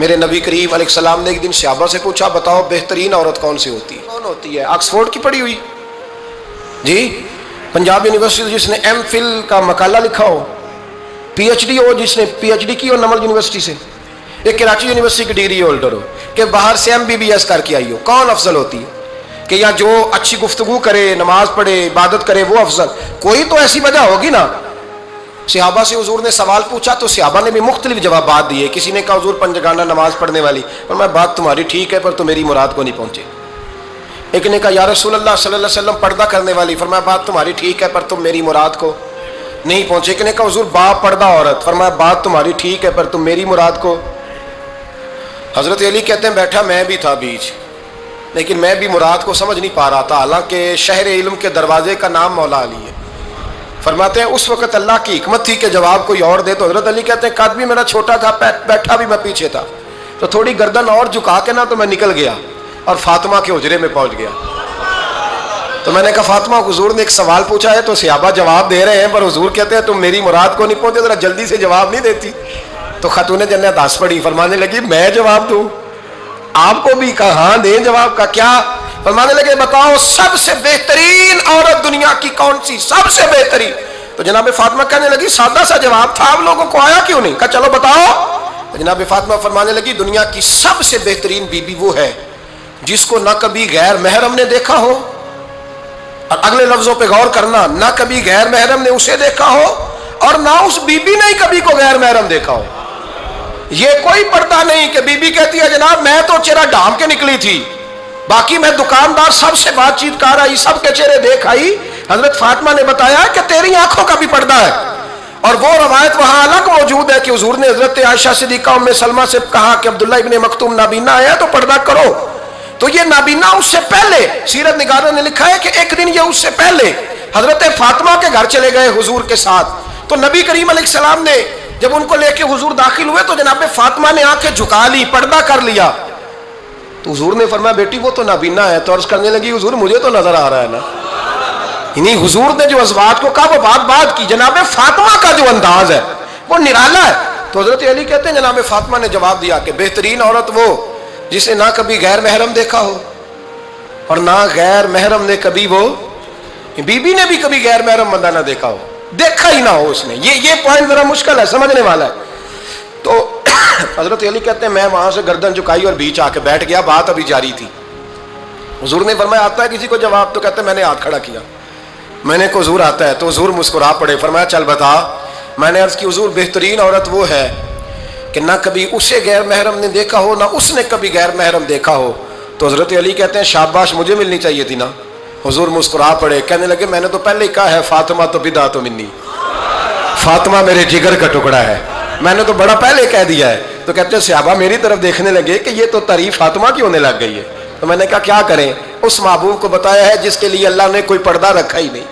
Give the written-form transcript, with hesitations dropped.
میرے نبی کریم علیہ السلام نے ایک دن صحابہ سے پوچھا بتاؤ بہترین عورت کون سی ہوتی ہے؟ کون ہوتی ہے؟ آکسفورڈ کی پڑھی ہوئی جی، پنجاب یونیورسٹی جس نے ایم فل کا مقالہ لکھا ہو، پی ایچ ڈی ہو جس نے پی ایچ ڈی کی ہو نمل یونیورسٹی سے، ایک کراچی یونیورسٹی کی ڈگری ہولڈر ہو، کہ باہر سے ایم بی بی ایس کر کے آئی ہو، کون افضل ہوتی ہے؟ کہ یا جو اچھی گفتگو کرے، نماز پڑھے، عبادت کرے وہ افضل؟ کوئی تو ایسی وجہ ہوگی نا۔ صحابہ سے حضور نے سوال پوچھا تو صحابہ نے بھی مختلف جوابات دیے۔ کسی نے کہا حضور پنجگانہ نماز پڑھنے والی، فرمایا بات تمہاری ٹھیک ہے پر تم میری مراد کو نہیں پہنچے۔ ایک نے کہا یا رسول اللہ صلی اللہ علیہ وسلم پردہ کرنے والی، فرمایا بات تمہاری ٹھیک ہے پر تم میری مراد کو نہیں پہنچے۔ ایک نے کہا حضور با پردہ عورت، فرمایا بات تمہاری ٹھیک ہے پر تم میری مراد کو۔ حضرت علی کہتے ہیں بیٹھا میں بھی تھا بیچ، لیکن میں بھی مراد کو سمجھ نہیں پا رہا تھا، حالانکہ شہر علم کے دروازے کا نام مولا علی ہے۔ فرماتے ہیں اس وقت اللہ کی حکمت تھی کہ جواب کوئی اور دے، تو حضرت علی کہتے ہیں قد بھی میرا چھوٹا تھا، بیٹھا بھی میں پیچھے تھا، تو تھوڑی گردن اور جھکا کے نا تو میں نکل گیا اور فاطمہ کے حجرے میں پہنچ گیا۔ تو میں نے کہا فاطمہ حضور نے ایک سوال پوچھا ہے تو صحابہ جواب دے رہے ہیں پر حضور کہتے ہیں تم میری مراد کو نہیں پہنچے، ذرا جلدی سے جواب نہیں دیتی؟ تو خاتون جنت ہنس پڑی، فرمانے لگی میں جواب دوں؟ آپ کو بھی کہا ہاں دیں جواب کا کیا؟ فرمانے لگے بتاؤ سب سے بہترین عورت دنیا کی کون سی، سب سے بہترین؟ تو جناب فاطمہ کہنے لگی سادہ سا جواب تھا، آپ لوگوں کو آیا کیوں نہیں؟ کہا چلو بتاؤ۔ تو جناب فاطمہ فرمانے لگی دنیا کی سب سے بہترین بیوی وہ ہے جس کو نہ کبھی غیر محرم نے دیکھا ہو، اور اگلے لفظوں پہ غور کرنا، نہ کبھی غیر محرم نے اسے دیکھا ہو اور نہ اس بیوی نے کبھی کو غیر محرم دیکھا ہو۔ یہ کوئی پردہ نہیں کہ بی بی کہتی ہے جناب میں تو چہرہ ڈھانپ کے نکلی تھی، باقی میں دکاندار سب سے بات چیت کر آئی، سب کے چہرے دیکھ آئی۔ حضرت فاطمہ نے بتایا کہ تیری آنکھوں کا بھی پردہ ہے، اور وہ روایت وہاں الگ موجود ہے کہ حضور نے حضرت عائشہ صدیقہ ام سلمہ سے کہا کہ عبداللہ ابن مکتوم نابینا ہے تو پردہ کرو۔ تو یہ نابینا اس سے پہلے، سیرت نگاروں نے لکھا ہے کہ ایک دن یہ اس سے پہلے حضرت فاطمہ کے گھر چلے گئے حضور کے ساتھ، تو نبی کریم علیہ السلام نے جب ان کو لے کے حضور داخل ہوئے تو جناب فاطمہ نے آنکھیں جھکا لی، پردہ کر لیا۔ تو حضور نے فرمایا بیٹی وہ تو نابینا ہے، تو عرض کرنے لگی حضور مجھے تو نظر آ رہا ہے نا۔ یعنی حضور نے جو ازواج کو کہا وہ بات کی، جناب فاطمہ کا جو انداز ہے وہ نرالا ہے۔ تو حضرت علی کہتے ہیں جناب فاطمہ نے جواب دیا کہ بہترین عورت وہ جسے نہ کبھی غیر محرم دیکھا ہو اور نہ غیر محرم نے کبھی، وہ بی بی نے بھی کبھی غیر محرم بندہ نہ دیکھا ہو، دیکھا ہی نہ ہو اس نے۔ یہ پوائنٹ ذرا مشکل ہے، سمجھنے والا ہے۔ تو حضرت علی کہتے ہیں میں وہاں سے گردن جھکائی اور بیچ آ کے بیٹھ گیا، بات ابھی جاری تھی۔ حضور نے فرمایا آتا ہے کسی کو جواب؟ تو کہتے ہیں میں نے ہاتھ کھڑا کیا، میں نے کو حضور آتا ہے؟ تو حضور مسکرا پڑے، فرمایا چل بتا۔ میں نے عرض کی حضور بہترین عورت وہ ہے کہ نہ کبھی اسے غیر محرم نے دیکھا ہو نہ اس نے کبھی غیر محرم دیکھا ہو۔ تو حضرت علی کہتے ہیں شاباش مجھے ملنی چاہیے تھی نا۔ حضور مسکرا پڑے، کہنے لگے میں نے تو پہلے ہی کہا ہے فاطمہ تو بدعۃ منی، فاطمہ میرے جگر کا ٹکڑا ہے، میں نے تو بڑا پہلے کہہ دیا ہے۔ تو کہتے ہیں صحابہ میری طرف دیکھنے لگے کہ یہ تو تعریف فاطمہ کی ہونے لگ گئی ہے۔ تو میں نے کہا کیا کریں؟ اس محبوب کو بتایا ہے جس کے لیے اللہ نے کوئی پردہ رکھا ہی نہیں۔